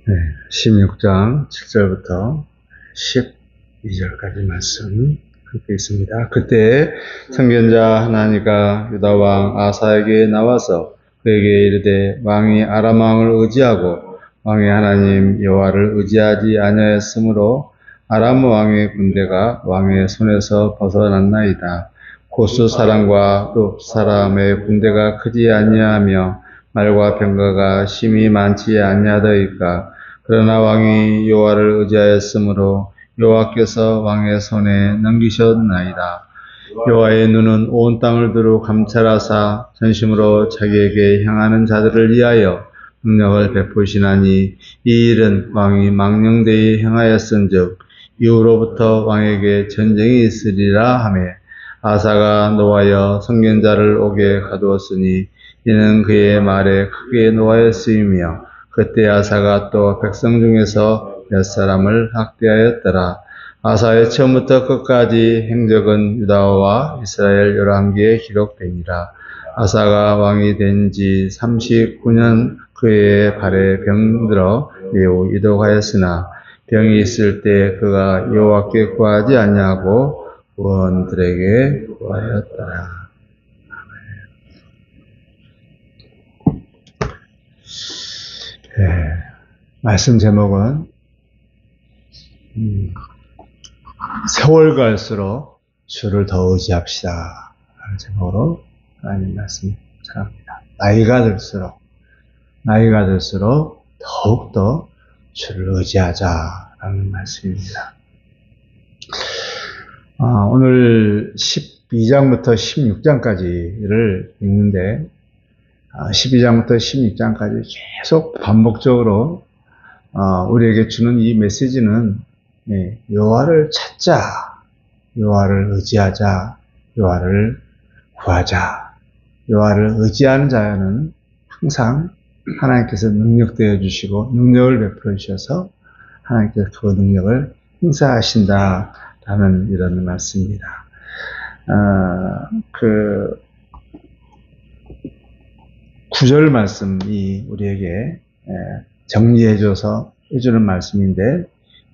네, 16장 7절부터 12절까지 말씀 함께 있습니다. 그때 선견자 하나니가 유다 왕 아사에게 나와서 그에게 이르되 왕이 아람 왕을 의지하고 왕의 하나님 여호와를 의지하지 아니하였으므로 아람 왕의 군대가 왕의 손에서 벗어났나이다. 고스 사람과 룹 사람의 군대가 크지 아니하며 말과 병거가 심히 많지 아니하더이까. 그러나 왕이 여호와를 의지하였으므로 여호와께서 왕의 손에 넘기셨나이다. 여호와의 눈은 온 땅을 두루 감찰하사 전심으로 자기에게 향하는 자들을 위하여 능력을 베푸시나니 이 일은 왕이 망령되이 행하였은즉 이후로부터 왕에게 전쟁이 있으리라 하며 아사가 노하여 선견자를 오게 가두었으니 이는 그의 말에 크게 노하였으며 그때 아사가 또 백성 중에서 몇 사람을 학대하였더라. 아사의 처음부터 끝까지 행적은 유다와 이스라엘 열왕기에 기록되니라. 아사가 왕이 된 지 39년 그의 발에 병들어 매우 이독하였으나 병이 있을 때 그가 여호와께 구하지 아니하고 구원들에게 구하였더라. 네, 말씀 제목은 세월 갈수록 주를 더 의지합시다 라는 제목으로 하나님 말씀 전합니다. 나이가 들수록 더욱더 주를 의지하자라는 말씀입니다. 오늘 12장부터 16장까지를 읽는데 12장부터 16장까지 계속 반복적으로 우리에게 주는 이 메시지는 여호와를 찾자, 여호와를 의지하자, 여호와를 구하자. 여호와를 의지하는 자는 항상 하나님께서 능력되어 주시고 능력을 베풀어 주셔서 하나님께서 그 능력을 행사하신다라는 이런 말씀입니다. 그 9절 말씀이 우리에게 정리해줘서 해주는 말씀인데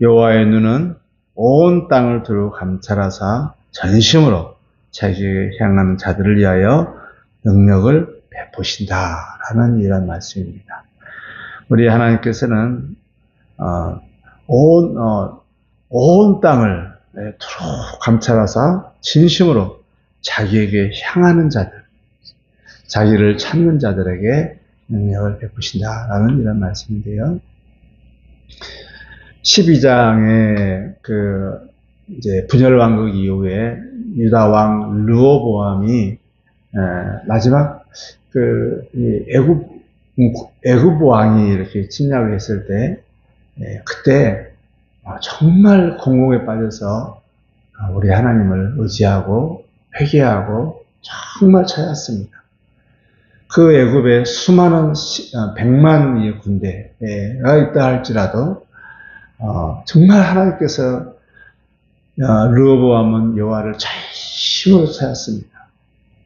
여호와의 눈은 온 땅을 두루 감찰하사 전심으로 자기에게 향하는 자들을 위하여 능력을 베푸신다라는 이런 말씀입니다. 우리 하나님께서는 온 땅을 두루 감찰하사 진심으로 자기에게 향하는 자들, 자기를 찾는 자들에게 능력을 베푸신다라는 이런 말씀인데요. 12장의 이제 분열왕국 이후에 유다 왕 르호보암이 마지막 애굽 왕이 이렇게 침략을 했을 때 그때 정말 공공에 빠져서 우리 하나님을 의지하고 회개하고 정말 찾았습니다. 그 애굽에 수많은 100만의 군대가 있다 할지라도 정말 하나님께서 르호보암은 여호와를 전심으로 찾았습니다.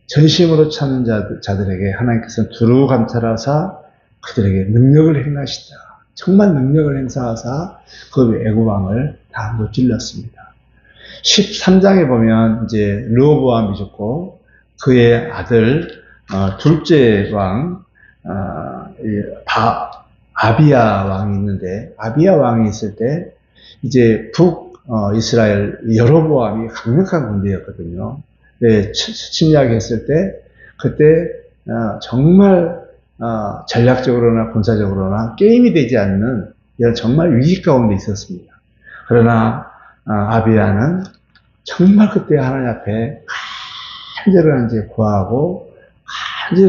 전심으로 찾는 자들에게 하나님께서 두루 감찰하사 그들에게 능력을 행하시다. 정말 능력을 행사하사 그 애굽 왕을 다 무찔렀습니다. 13장에 보면 이제 르호보암이 죽고 그의 아들 둘째 왕 아비야 왕이 있는데 아비야 왕이 있을 때 이제 이스라엘 여로보암이 강력한 군대였거든요. 침략했을 때 그때 정말 전략적으로나 군사적으로나 게임이 되지 않는 이런 정말 위기 가운데 있었습니다. 그러나 아비야는 정말 그때 하나님 앞에 간절히 구하고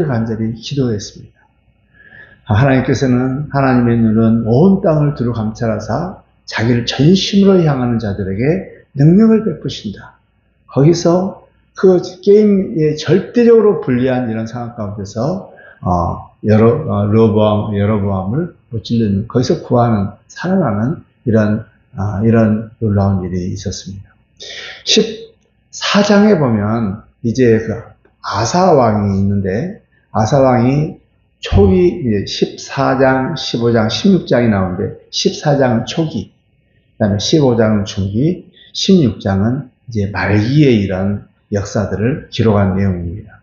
간절히 기도했습니다. 하나님께서는 하나님의 눈은 온 땅을 두루 감찰하사 자기를 전심으로 향하는 자들에게 능력을 베푸신다. 거기서 그 게임에 절대적으로 불리한 이런 상황 가운데서 여로보암을 무찔르는 거기서 구하는 살아나는 이런 놀라운 일이 있었습니다. 14장에 보면 이제 그 아사 왕이 있는데 아사 왕이 초기 이제 14장, 15장, 16장이 나오는데 14장은 초기, 그다음에 15장은 중기, 16장은 이제 말기에 이런 역사들을 기록한 내용입니다.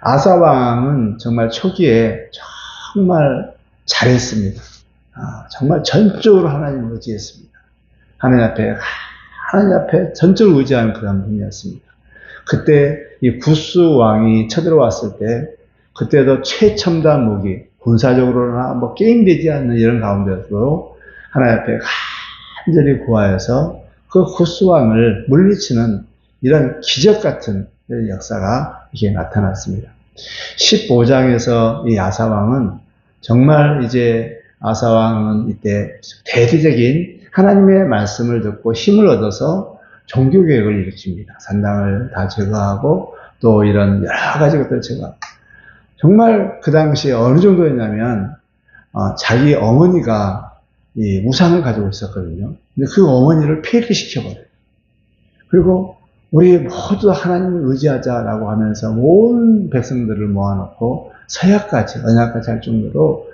아사 왕은 정말 초기에 정말 잘했습니다. 정말 전적으로 하나님을 의지했습니다. 하나님 앞에 전적으로 의지하는 그런 분이었습니다. 그때 이 구스 왕이 쳐들어왔을 때, 그때도 최첨단 무기, 군사적으로나 뭐 게임되지 않는 이런 가운데서도 하나님 앞에 간절히 구하여서 그 구스 왕을 물리치는 이런 기적 같은 역사가 이게 나타났습니다. 15장에서 이 아사 왕은 정말 이제 아사 왕은 이때 대대적인 하나님의 말씀을 듣고 힘을 얻어서 종교개혁을 일으킵니다. 산당을 다 제거하고 또 이런 여러 가지 것들을 제거하고, 정말 그 당시에 어느 정도였냐면 자기 어머니가 이 우상을 가지고 있었거든요. 근데 그 어머니를 폐기시켜버려요. 그리고 우리 모두 하나님을 의지하자라고 하면서 온 백성들을 모아놓고 서약까지, 언약까지 할 정도로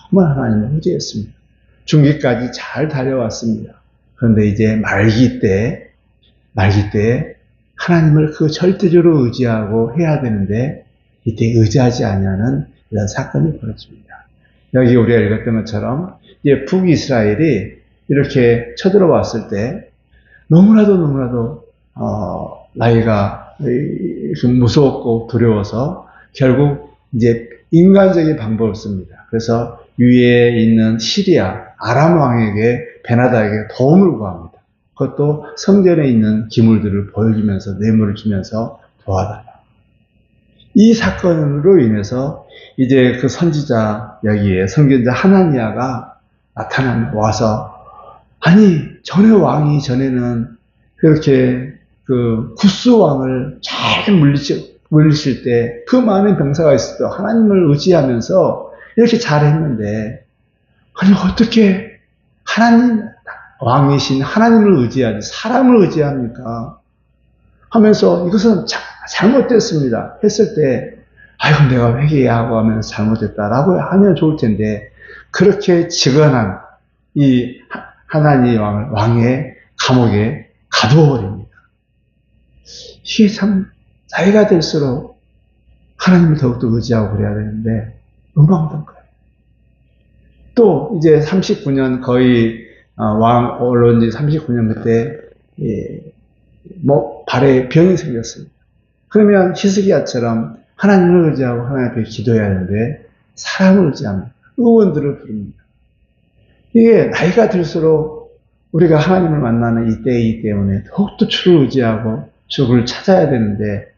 정말 하나님을 의지했습니다. 중기까지 잘 달려왔습니다. 그런데 이제 말기 때 하나님을 그 절대적으로 의지하고 해야 되는데 이때 의지하지 않냐는 이런 사건이 벌어집니다. 여기 우리가 읽었던 것처럼 이제 북이스라엘이 이렇게 쳐들어왔을 때 너무나도 나이가 무서웠고 두려워서 결국 이제 인간적인 방법을 씁니다. 그래서 위에 있는 시리아 아람 왕에게 베나다에게 도움을 구합니다. 그것도 성전에 있는 기물들을 보여주면서 뇌물을 주면서 도와달라. 이 사건으로 인해서 이제 그 선지자 여기에 선견자 하나니아가 와서, 아니 전에 왕이 전에는 그렇게 그 구스 왕을 잘 물리칠 때 그 많은 병사가 있을 때 하나님을 의지하면서 이렇게 잘했는데, 아니 어떻게 하나님 왕이신 하나님을 의지하지 사람을 의지합니까? 하면서 이것은 잘못됐습니다 했을 때, 아이고 내가 회개하고 하면서 잘못됐다라고 하면 좋을 텐데, 그렇게 직언한 이 하나님 왕의 감옥에 가두어 버립니다. 이게 참 나이가 들수록 하나님을 더욱더 의지하고 그래야 되는데 너무 힘든 거예요. 또 이제 39년 거의 왕 올라온 지 39년 그때 발에 병이 생겼습니다. 그러면 히스기야처럼 하나님을 의지하고 하나님 앞에 기도해야 하는데 사람을 의지합니다. 의원들을 부릅니다. 이게 나이가 들수록 우리가 하나님을 만나는 이때이기 때문에 더욱더 주를 의지하고 주를 찾아야 되는데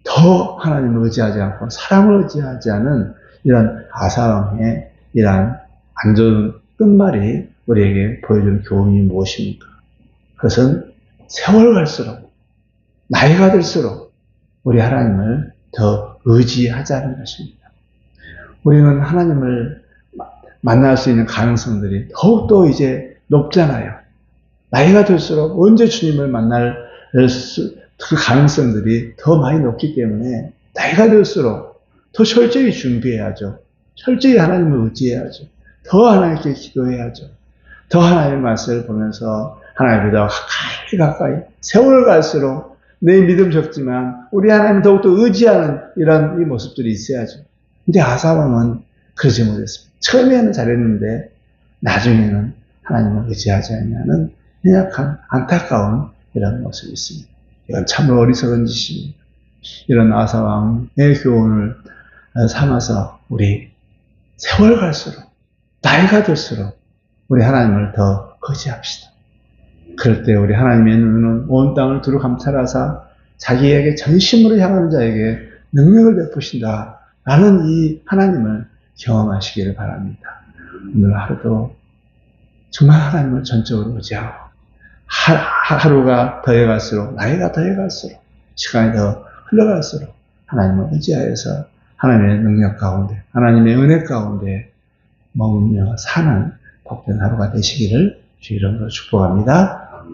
더 하나님을 의지하지 않고 사람을 의지하지 않은 이런 아사왕의 이러한 안 좋은 끝말이 우리에게 보여주는 교훈이 무엇입니까? 그것은 세월 갈수록, 나이가 들수록 우리 하나님을 더 의지하자는 것입니다. 우리는 하나님을 만날 수 있는 가능성들이 더욱더 이제 높잖아요. 나이가 들수록 언제 주님을 만날 그 가능성들이 더 많이 높기 때문에 나이가 들수록 더 철저히 준비해야죠. 철저히 하나님을 의지해야죠. 더 하나님께 기도해야죠. 더 하나님의 말씀을 보면서 하나님보다 가까이 세월을 갈수록 내 믿음 적지만 우리 하나님을 더욱더 의지하는 이런 이 모습들이 있어야죠. 근데 아사왕은 그러지 못했습니다. 처음에는 잘했는데 나중에는 하나님을 의지하지 않냐는 연약한 안타까운 이런 모습이 있습니다. 이건 참으로 어리석은 짓입니다. 이런 아사왕의 교훈을 삼아서 우리 세월 갈수록 나이가 들수록 우리 하나님을 더 의지합시다. 그럴 때 우리 하나님의 눈은 온 땅을 두루 감찰하사 자기에게 전심으로 향하는 자에게 능력을 베푸신다 라는 이 하나님을 경험하시기를 바랍니다. 오늘 하루도 정말 하나님을 전적으로 의지하고 하루가 더해갈수록, 나이가 더해갈수록, 시간이 더 흘러갈수록 하나님을 의지하여서 하나님의 능력 가운데, 하나님의 은혜 가운데 머물며 사는 복된 하루가 되시기를 주 이름으로 축복합니다.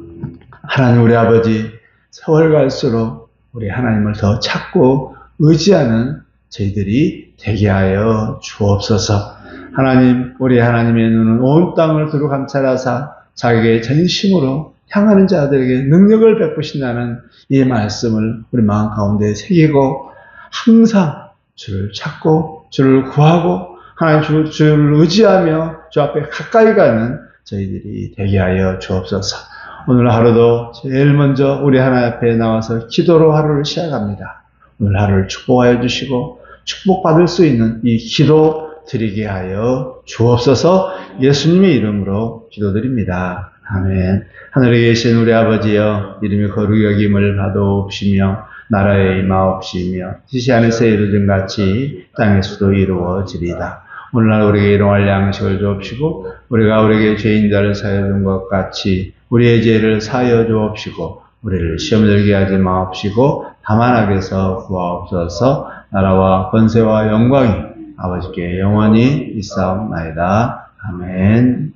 하나님 우리 아버지, 세월 갈수록 우리 하나님을 더 찾고 의지하는 저희들이 되게 하여 주옵소서. 하나님, 우리 하나님의 눈은 온 땅을 두루 감찰하사 자기의 전심으로 향하는 자들에게 능력을 베푸신다는 이 말씀을 우리 마음 가운데 새기고 항상 주를 찾고 주를 구하고 하나님 주를 의지하며 주 앞에 가까이 가는 저희들이 되게 하여 주옵소서. 오늘 하루도 제일 먼저 우리 하나님 앞에 나와서 기도로 하루를 시작합니다. 오늘 하루를 축복하여 주시고 축복받을 수 있는 이 기도 드리게 하여 주옵소서. 예수님의 이름으로 기도드립니다. 아멘. 하늘에 계신 우리 아버지여, 이름이 거룩히 여김을 받아옵시며 나라에 임하옵시며 뜻이 하늘에서 이루어진 같이 땅에서도 이루어지리다. 오늘날 우리에게 일용할 양식을 주옵시고 우리가 우리에게 죄인들을 사하여 준 것 같이 우리의 죄를 사하여 주옵시고 우리를 시험 들게 하지 마옵시고 다만 악에서 구하옵소서. 나라와 권세와 영광이 아버지께 영원히 있사옵나이다. 아멘.